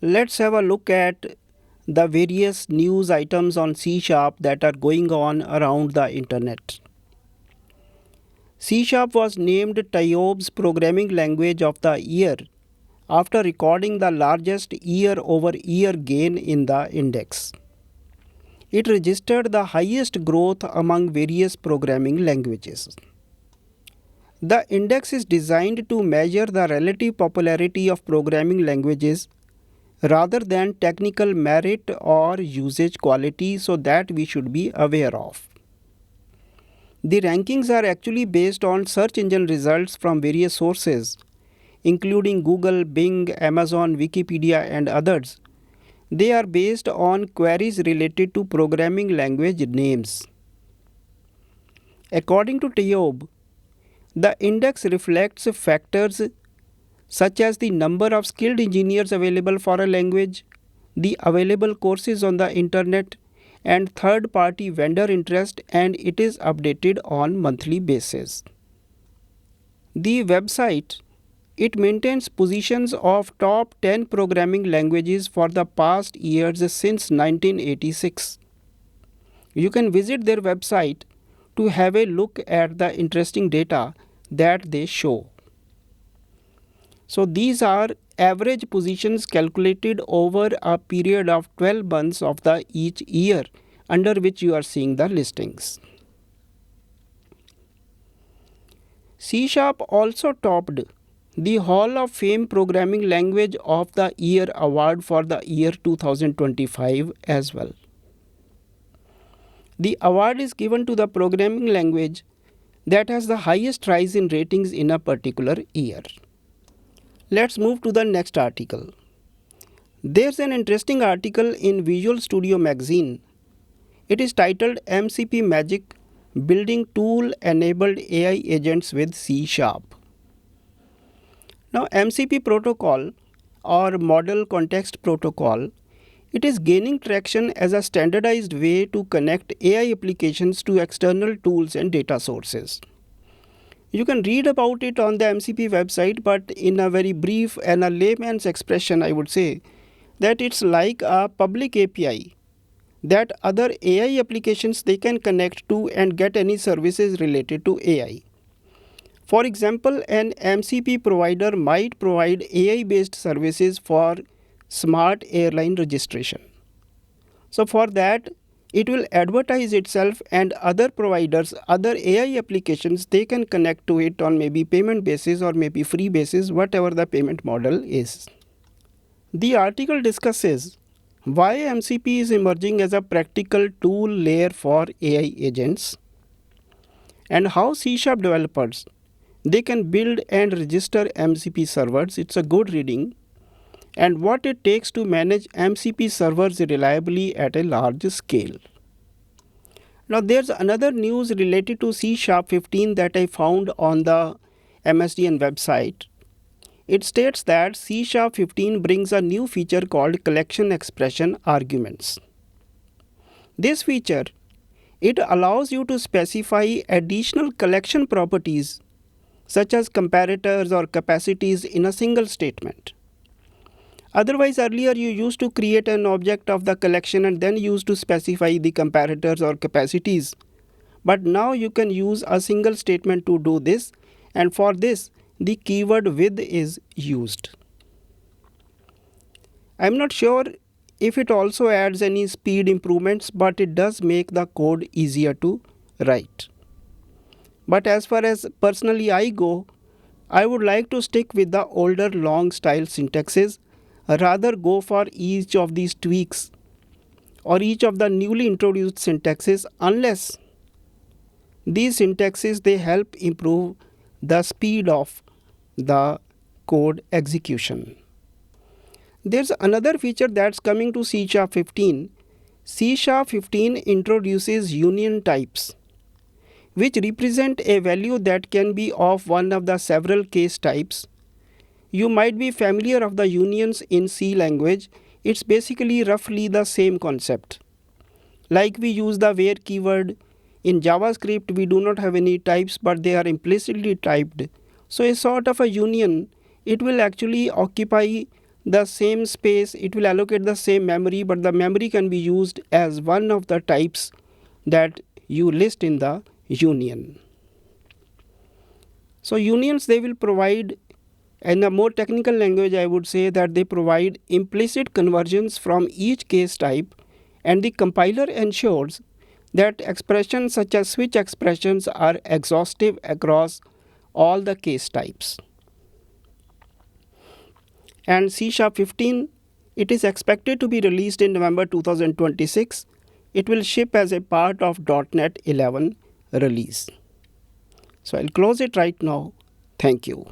Let's have a look at the various news items on C# that are going on around the internet. C# was named TIOBE's Programming Language of the Year after recording the largest year-over-year gain in the index. It registered the highest growth among various programming languages. The index is designed to measure the relative popularity of programming languages rather than technical merit or usage quality, so that we should be aware of. The rankings are actually based on search engine results from various sources, including Google, Bing, Amazon, Wikipedia, and others. They are based on queries related to programming language names. According to TIOBE, the index reflects factors such as the number of skilled engineers available for a language, the available courses on the internet, and third-party vendor interest, and it is updated on monthly basis. The website, it maintains positions of top 10 programming languages for the past years since 1986. You can visit their website to have a look at the interesting data that they show. So these are average positions calculated over a period of 12 months of the each year under which you are seeing the listings. C# also topped the Hall of Fame Programming Language of the Year award for the year 2025 as well. The award is given to the programming language that has the highest rise in ratings in a particular year. Let's move to the next article. There's an interesting article in Visual Studio magazine. It is titled MCP Magic: Building Tool-Enabled AI Agents with C#. Now, MCP protocol or Model Context Protocol, it is gaining traction as a standardized way to connect AI applications to external tools and data sources. You can read about it on the MCP website, but in a very brief and a layman's expression, I would say that it's like a public API that other AI applications they can connect to and get any services related to AI. For example, an MCP provider might provide AI-based services for smart airline registration. So for that, it will advertise itself, and other providers, other AI applications, they can connect to it on maybe payment basis or maybe free basis, whatever the payment model is. The article discusses why MCP is emerging as a practical tool layer for AI agents, and how C# developers they can build and register MCP servers. It's a good reading. And what it takes to manage MCP servers reliably at a large scale. Now there's another news related to C#15 that I found on the MSDN website. It states that C#15 brings a new feature called collection expression arguments. This feature, it allows you to specify additional collection properties such as comparators or capacities in a single statement. Otherwise, earlier you used to create an object of the collection and then used to specify the comparators or capacities. But now you can use a single statement to do this, and for this, the keyword with is used. I'm not sure if it also adds any speed improvements, but it does make the code easier to write. But as far as personally I go, I would like to stick with the older long style syntaxes, rather go for each of these tweaks or each of the newly introduced syntaxes, unless these syntaxes they help improve the speed of the code execution. There's another feature that's coming to C#15. C#15 introduces union types, which represent a value that can be of one of the several case types. You might be familiar of the unions in C language. It's basically roughly the same concept. Like we use the where keyword. In JavaScript, we do not have any types, but they are implicitly typed. So a sort of a union, it will actually occupy the same space, it will allocate the same memory, but the memory can be used as one of the types that you list in the union. So unions, they will provide, in a more technical language I would say that they provide implicit conversions from each case type, and the compiler ensures that expressions such as switch expressions are exhaustive across all the case types. And C#15, it is expected to be released in November 2026. It will ship as a part of .NET 11 release. So I'll close it right now. Thank you.